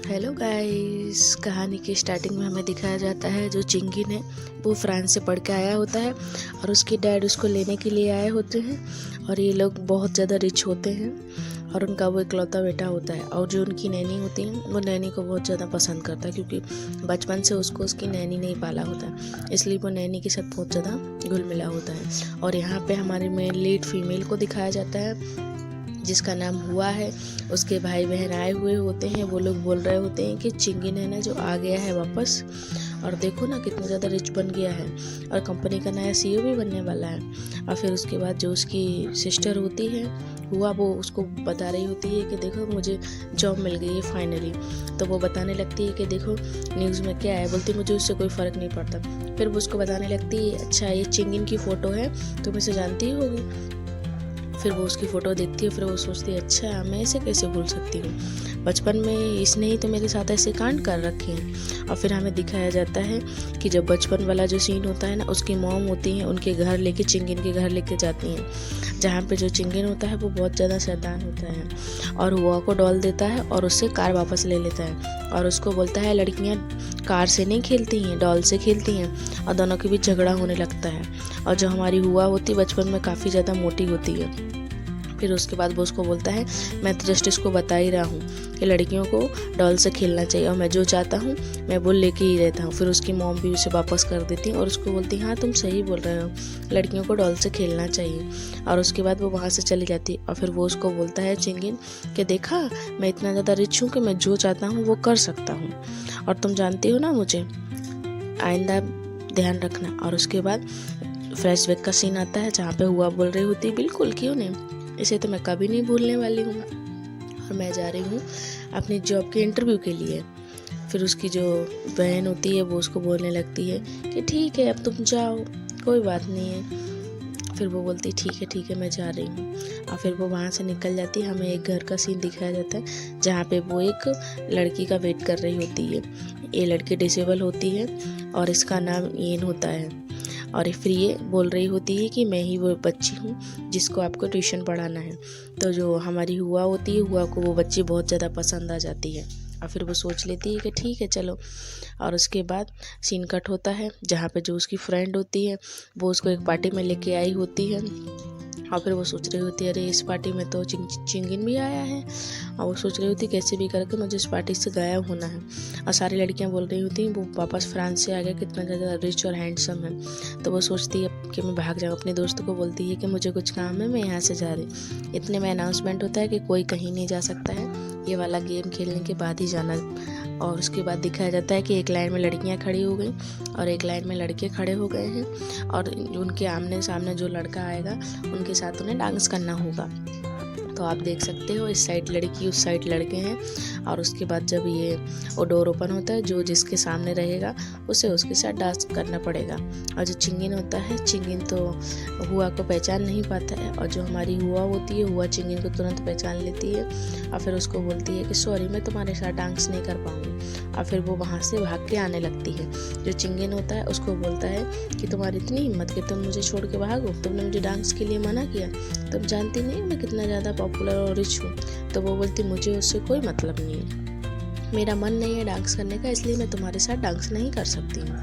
Hello guys, कहानी की starting में हमें दिखाया जाता है जो चिंगिन है वो फ्रांस से पढ़ के आया होता है और उसके डैड उसको लेने के लिए आए होते हैं। और ये लोग बहुत ज़्यादा रिच होते हैं और उनका वो इकलौता बेटा होता है। और जो उनकी नैनी होती है वो नैनी को बहुत ज़्यादा पसंद करता है, क्योंकि बचपन से उसको उसकी नैनी नहीं पाला होता है, इसलिए वो नैनी के साथ बहुत ज़्यादा घुल मिला होता है। और यहाँ पे हमारे मेन लीड फीमेल को दिखाया जाता है जिसका नाम हुआ है। उसके भाई बहन आए हुए होते हैं, वो लोग बोल रहे होते हैं कि चिंगिन है ना जो आ गया है वापस, और देखो ना कितना ज़्यादा रिच बन गया है और कंपनी का नया सीईओ भी बनने वाला है। और फिर उसके बाद जो उसकी सिस्टर होती है हुआ, वो उसको बता रही होती है कि देखो मुझे जॉब मिल गई है फाइनली। तो वो बताने लगती है कि देखो न्यूज़ में क्या है, बोलती मुझे उससे कोई फ़र्क नहीं पड़ता। फिर वो उसको बताने लगती है अच्छा ये चिंगिन की फ़ोटो है, तुम इसे जानती होगी। फिर वो उसकी फ़ोटो देखती है, फिर वो सोचती है अच्छा मैं इसे कैसे भूल सकती हूँ, बचपन में इसने ही तो मेरे साथ ऐसे कांड कर रखे हैं। और फिर हमें दिखाया जाता है कि जब बचपन वाला जो सीन होता है ना, उसकी मॉम होती है उनके घर लेके चिंगिन के घर लेके जाती हैं, जहाँ पे जो चिंगिन होता है वो बहुत ज़्यादा शैतान होता है और हुआ को डॉल देता है और उससे कार वापस ले लेता है और उसको बोलता है लड़कियाँ कार से नहीं खेलती हैं, डॉल से खेलती हैं। और दोनों के बीच झगड़ा होने लगता है। और जो हमारी हुआ होती बचपन में काफ़ी ज़्यादा मोटी होती है। फिर उसके बाद वो उसको बोलता है मैं तो जस्ट इसको बता ही रहा हूँ कि लड़कियों को डॉल से खेलना चाहिए और मैं जो चाहता हूँ मैं वो लेके ही रहता हूँ। फिर उसकी मॉम भी उसे वापस कर देती और उसको बोलती हाँ तुम सही बोल रहे हो, लड़कियों को डॉल से खेलना चाहिए। और उसके बाद वो वहाँ से चली जाती और फिर वो उसको बोलता है चिंगिन कि देखा मैं इतना ज़्यादा रिच हूँ कि मैं जो चाहता हूँ वो कर सकता हूँ, और तुम जानती हो ना मुझे, आइंदा ध्यान रखना। और उसके बाद फ्लैशबैक का सीन आता है जहाँ पे हुआ बोल रही होती बिल्कुल क्यों नहीं, इसे तो मैं कभी नहीं भूलने वाली हूँ और मैं जा रही हूँ अपनी जॉब के इंटरव्यू के लिए। फिर उसकी जो बहन होती है वो उसको बोलने लगती है कि ठीक है अब तुम जाओ, कोई बात नहीं है। फिर वो बोलती ठीक है मैं जा रही हूँ। और फिर वो वहाँ से निकल जाती है। हमें एक घर का सीन दिखाया जाता है जहाँ पे वो एक लड़की का वेट कर रही होती है। ये लड़की डिसेबल होती है और इसका नाम येन होता है। और फिर ये बोल रही होती है कि मैं ही वो बच्ची हूँ जिसको आपको ट्यूशन पढ़ाना है। तो जो हमारी हुआ होती है, हुआ को वो बच्ची बहुत ज़्यादा पसंद आ जाती है और फिर वो सोच लेती है कि ठीक है चलो। और उसके बाद सीन कट होता है जहाँ पे जो उसकी फ्रेंड होती है वो उसको एक पार्टी में लेके आई होती है। और फिर वो सोच रही होती है अरे इस पार्टी में तो चिंगिन भी आया है, और वो सोच रही होती है कैसे भी करके मुझे इस पार्टी से गायब होना है। और सारी लड़कियां बोल रही होती हैं वो वापस फ्रांस से आ गया, कितना ज़्यादा रिच और हैंडसम है। तो वो सोचती है कि मैं भाग जाऊँ, अपने दोस्त को बोलती है कि मुझे कुछ काम है मैं यहाँ से जा रही। इतने में अनाउंसमेंट होता है कि कोई कहीं नहीं जा सकता है, ये वाला गेम खेलने के बाद ही जाना। और उसके बाद दिखाया जाता है कि एक लाइन में लड़कियां खड़ी हो गई और एक लाइन में लड़के खड़े हो गए हैं, और उनके आमने सामने जो लड़का आएगा उनके साथ उन्हें डांस करना होगा। तो आप देख सकते हो इस साइड लड़की उस साइड लड़के हैं। और उसके बाद जब ये वो डोर ओपन होता है, जो जिसके सामने रहेगा उसे उसके साथ डांस करना पड़ेगा। और जो चिंगिन होता है, चिंगिन तो हुआ को पहचान नहीं पाता है, और जो हमारी हुआ होती है हुआ चिंगिन को तुरंत पहचान लेती है और फिर उसको बोलती है कि सॉरी मैं तुम्हारे साथ डांस नहीं कर पाऊँगी। और फिर वो वहाँ से भाग के आने लगती है। जो चिंगिन होता है उसको बोलता है कि तुम्हारी इतनी हिम्मत कि तुम मुझे छोड़ के भागो, तुमने मुझे डांस के लिए मना किया, तुम जानती नहीं मैं कितना ज़्यादा पॉपुलर और रिच हूँ। तो वो बोलती मुझे उससे कोई मतलब नहीं है, मेरा मन नहीं है डांस करने का, इसलिए मैं तुम्हारे साथ डांस नहीं कर सकती हूँ।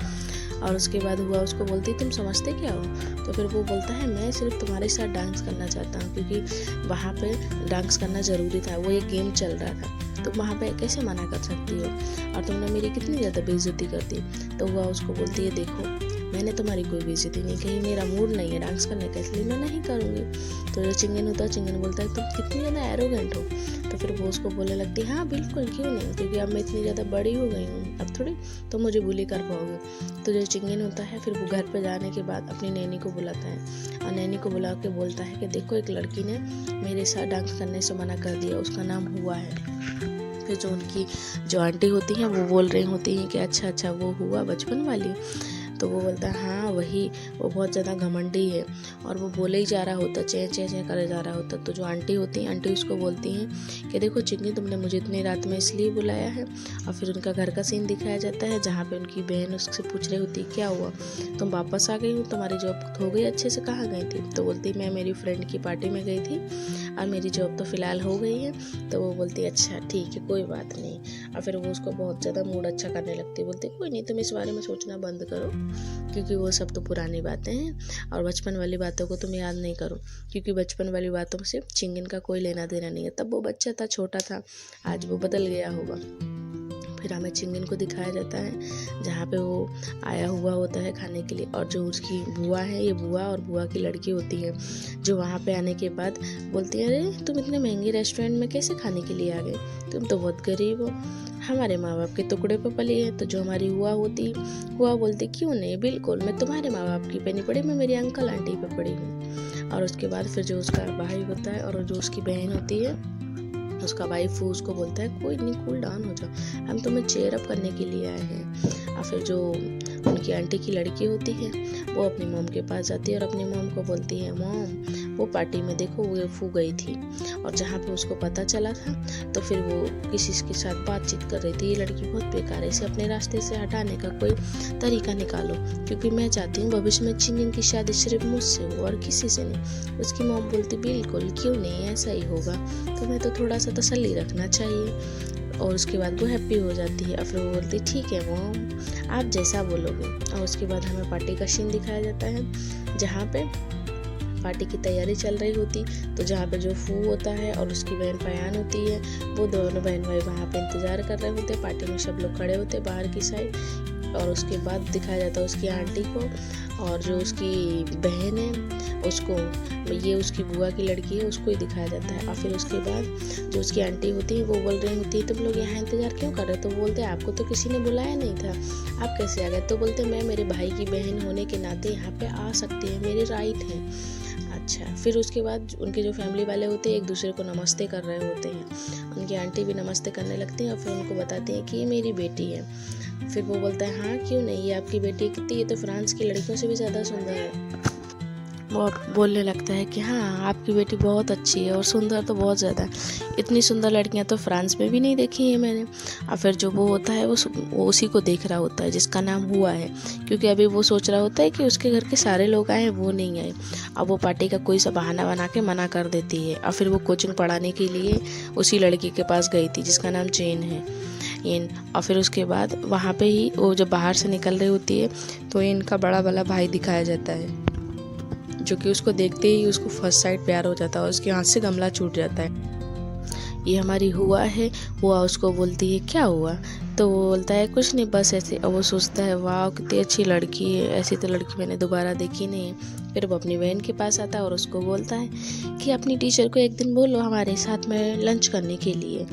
और उसके बाद हुआ उसको बोलती तुम समझते क्या हो। तो फिर वो बोलता है मैं सिर्फ तुम्हारे साथ डांस करना चाहता हूँ, क्योंकि वहाँ पे डांस करना ज़रूरी था, वो एक गेम चल रहा था, तुम वहाँ पे कैसे मना कर सकती हो, और तुमने मेरी कितनी ज़्यादा बेइज्जती कर दी। तो हुआ उसको बोलती है देखो मैंने तुम्हारी कोई बेइज्जती नहीं कही, मेरा मूड नहीं है डांस करने का, इसलिए मैं नहीं करूँगी। तो जो चिंगिन होता है, चिंगिन बोलता है तुम कितनी ज़्यादा एरोगेंट हो। तो फिर वो उसको बोलने लगती है हाँ बिल्कुल क्यों नहीं, क्योंकि अब मैं इतनी ज़्यादा बड़ी हो गई हूँ, अब थोड़ी तुम मुझे बुली कर पाओगे। तो जो चिंगिन होता है फिर वो घर पे जाने के बाद अपनी नैनी को बुलाता है और नैनी को बुला के बोलता है कि देखो एक लड़की ने मेरे साथ डांस करने से मना कर दिया, उसका नाम हुआ है। फिर जो उनकी जो आंटी होती हैं वो बोल रही होती हैं कि अच्छा वो हुआ बचपन वाली, तो वो बोलता है हाँ वही, वो बहुत ज़्यादा घमंडी है। और वो बोले ही जा रहा होता, चें चें चें करे जा रहा होता। तो जो आंटी होती हैं, आंटी उसको बोलती हैं कि देखो चिंगी, तुमने मुझे इतनी रात में इसलिए बुलाया है। और फिर उनका घर का सीन दिखाया जाता है जहाँ पे उनकी बहन उससे पूछ रही होती क्या हुआ, तुम वापस आ गई हो, तुम्हारी जॉब हो गई अच्छे से, कहाँ गई थी। तो बोलती मैं मेरी फ्रेंड की पार्टी में गई थी और मेरी जॉब तो फ़िलहाल हो गई है। तो वो बोलती अच्छा ठीक है कोई बात नहीं। और फिर वो उसको बहुत ज़्यादा मूड अच्छा करने लगती है, बोलती कोई नहीं, तुम इस बारे में सोचना बंद करो, क्योंकि वो सब तो पुरानी बातें हैं और बचपन वाली बातों को तुम याद नहीं करो, क्योंकि बचपन वाली बातों से चिंगिन का कोई लेना देना नहीं है। तब वो बच्चा था, छोटा था, आज वो बदल गया होगा। फिर हमें चिंगिन को दिखाया जाता है जहाँ पे वो आया हुआ होता है खाने के लिए। और जो उसकी बुआ है, ये बुआ और बुआ की लड़की होती है, जो वहाँ पे आने के बाद बोलती है अरे तुम इतने महंगे रेस्टोरेंट में कैसे खाने के लिए आ गए, तुम तो बहुत गरीब हो, हमारे माँ बाप के टुकड़े पे पली है। तो जो हमारी हुआ बोलती क्यों नहीं, बिल्कुल मैं तुम्हारे माँ बाप की पे नहीं पड़ी, मैं मेरी अंकल आंटी पे पड़ी हूँ। और उसके बाद फिर जो उसका भाई होता है और जो उसकी बहन होती है, उसका वाइफ उसको बोलता है कोई नहीं, कूल डाउन हो जाओ, हम तुम्हें चेयर अप करने के लिए आए हैं। और फिर जो उनकी आंटी की लड़की होती है वो अपनी मॉम के पास जाती है और अपनी मॉम को बोलती है मॉम वो पार्टी में देखो वो फू गई थी। और जहाँ पे उसको पता चला था तो फिर वो किसी के साथ बातचीत कर रही थी, ये लड़की बहुत बेकार है, इसे अपने रास्ते से हटाने का कोई तरीका निकालो, क्योंकि मैं चाहती हूँ भविष्य में चिंगिन की शादी सिर्फ मुझसे हो और किसी से नहीं। उसकी मॉम बोलती बिल्कुल क्यों नहीं, ऐसा ही होगा, तुम्हें तो थोड़ा सा तसल्ली रखना चाहिए। और उसके बाद वो हैप्पी हो जाती है और फिर वो बोलती ठीक है मॉम आप जैसा बोलोगे। और उसके बाद हमें पार्टी का सीन दिखाया जाता है जहाँ पे पार्टी की तैयारी चल रही होती, तो जहाँ पे जो फू होता है और उसकी बहन पयान होती है, वो दोनों बहन भाई वहाँ पे इंतज़ार कर रहे होते, पार्टी में सब लोग खड़े होते बाहर की साइड। और उसके बाद दिखाया जाता है उसकी आंटी को और जो उसकी बहन है उसको, ये उसकी बुआ की लड़की है, उसको ही दिखाया जाता है। और फिर उसके बाद जो उसकी आंटी होती है वो बोल रही होती है तुम लोग यहाँ इंतज़ार क्यों कर रहे हो। तो बोलते हैं आपको तो किसी ने बुलाया नहीं था, आप कैसे आ गए। तो बोलते मैं मेरे भाई की बहन होने के नाते यहाँ पे आ सकती है, मेरे राइट है। अच्छा, फिर उसके बाद उनके जो फैमिली वाले होते हैं एक दूसरे को नमस्ते कर रहे होते हैं, उनकी आंटी भी नमस्ते करने लगती हैं और फिर उनको बताते हैं कि ये मेरी बेटी है। फिर वो बोलता है हाँ क्यों नहीं, ये आपकी बेटी कितनी, ये तो फ्रांस की लड़कियों से भी ज़्यादा सुंदर है। वो बोलने लगता है कि हाँ आपकी बेटी बहुत अच्छी है और सुंदर तो बहुत ज़्यादा है, इतनी सुंदर लड़कियां तो फ्रांस में भी नहीं देखी है मैंने। और फिर जो वो होता है वो उसी को देख रहा होता है जिसका नाम हुआ है, क्योंकि अभी वो सोच रहा होता है कि उसके घर के सारे लोग आए, वो नहीं आए। अब वो पार्टी का कोई सा बहाना बना के मना कर देती है। और फिर वो कोचिंग पढ़ाने के लिए उसी लड़की के पास गई थी जिसका नाम चेन है। और फिर उसके बाद वहाँ पे ही वो जब बाहर से निकल रही होती है तो इनका बड़ा वाला भाई दिखाया जाता है, जो कि उसको देखते ही उसको फर्स्ट साइड प्यार हो जाता है और उसके हाथ से गमला छूट जाता है। ये हमारी हुआ है, हुआ उसको बोलती है क्या हुआ, तो वो बोलता है कुछ नहीं बस ऐसे। और वो सोचता है वाह कितनी अच्छी लड़की है, ऐसी तो लड़की मैंने दोबारा देखी नहीं है। फिर वो अपनी बहन के पास आता है और उसको बोलता है कि अपनी टीचर को एक दिन बोलो हमारे साथ में लंच करने के लिए,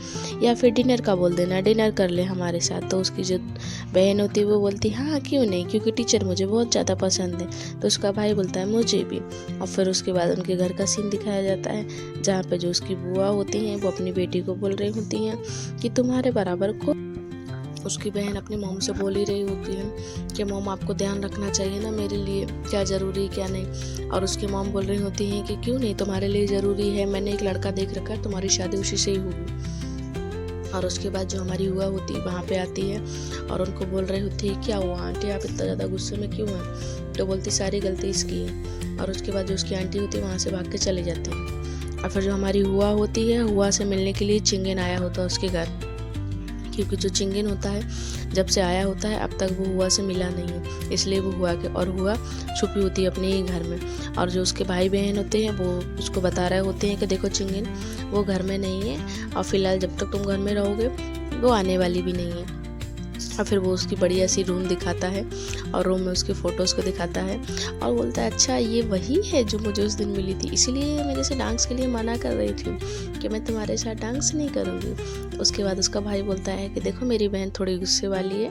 या फिर डिनर का बोल देना, डिनर कर ले हमारे साथ। तो उसकी जो बहन होती है वो बोलती है हाँ क्यों नहीं, क्योंकि टीचर मुझे बहुत ज़्यादा पसंद है। तो उसका भाई बोलता है मुझे भी। और फिर उसके बाद उनके घर का सीन दिखाया जाता है जहाँ पे जो उसकी बुआ होती हैं वो अपनी बेटी को बोल रही होती हैं कि तुम्हारे बराबर को, उसकी बहन अपनी मॉम से बोल ही रही होती है कि मॉम आपको ध्यान रखना चाहिए ना मेरे लिए, क्या ज़रूरी क्या नहीं। और उसकी मॉम बोल रही होती हैं कि क्यों नहीं, तुम्हारे लिए ज़रूरी है, मैंने एक लड़का देख रखा है, तुम्हारी शादी उसी से ही होगी। और उसके बाद जो हमारी हुआ होती है वहाँ पे आती है और उनको बोल रही होती है क्या हुआ आंटी आप इतना ज़्यादा गुस्से में क्यों हैं। तो बोलती सारी गलती इसकी है। और उसके बाद जो उसकी आंटी होती है वहाँ से भाग के चले जाते हैं। और फिर जो हमारी हुआ होती है, हुआ से मिलने के लिए चिंगिन आया होता है उसके घर, क्योंकि जो चिंगिन होता है जब से आया होता है अब तक वो हुआ से मिला नहीं है, इसलिए वो हुआ छुपी होती है अपने ही घर में। और जो उसके भाई बहन होते हैं वो उसको बता रहे होते हैं कि देखो चिंगिन वो घर में नहीं है और फिलहाल जब तक तुम घर में रहोगे वो आने वाली भी नहीं है। और फिर वो उसकी बढ़िया सी रूम दिखाता है और रूम में उसकी फ़ोटोज़ को दिखाता है और बोलता है अच्छा ये वही है जो मुझे उस दिन मिली थी, इसीलिए मेरे से डांस के लिए मना कर रही थी कि मैं तुम्हारे साथ डांस नहीं करूँगी। उसके बाद उसका भाई बोलता है कि देखो मेरी बहन थोड़ी गुस्से वाली है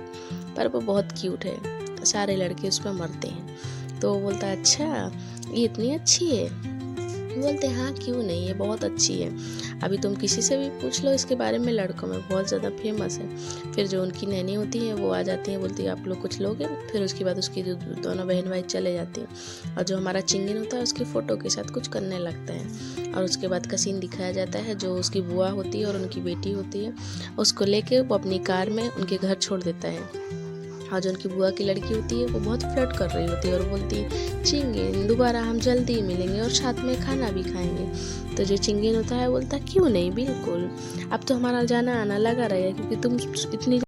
पर वो बहुत क्यूट है, सारे लड़के उस पर मरते हैं। तो वो बोलता है अच्छा ये इतनी अच्छी है, बोलते हैं हाँ क्यों नहीं, ये बहुत अच्छी है। अभी तुम किसी से भी पूछ लो इसके बारे में, लड़कों में बहुत ज़्यादा फेमस है। फिर जो उनकी नैनी होती हैं वो आ जाती हैं, बोलती है आप लोग कुछ लोगे। फिर उसके बाद उसकी जो दोनों बहन भाई चले जाते हैं और जो हमारा चिंगिन होता है उसकी फ़ोटो के साथ कुछ करने लगता है। और उसके बाद का सीन दिखाया जाता है, जो उसकी बुआ होती है और उनकी बेटी होती है उसको लेके वो अपनी कार में उनके घर छोड़ देता है। और जो उनकी बुआ की लड़की होती है वो बहुत फ्लर्ट कर रही होती है और बोलती है चिंगिन दोबारा हम जल्दी ही मिलेंगे और साथ में खाना भी खाएंगे। तो जो चिंगिन होता है बोलता है क्यों नहीं, बिल्कुल, अब तो हमारा जाना आना लगा रहेगा क्योंकि तुम इतनी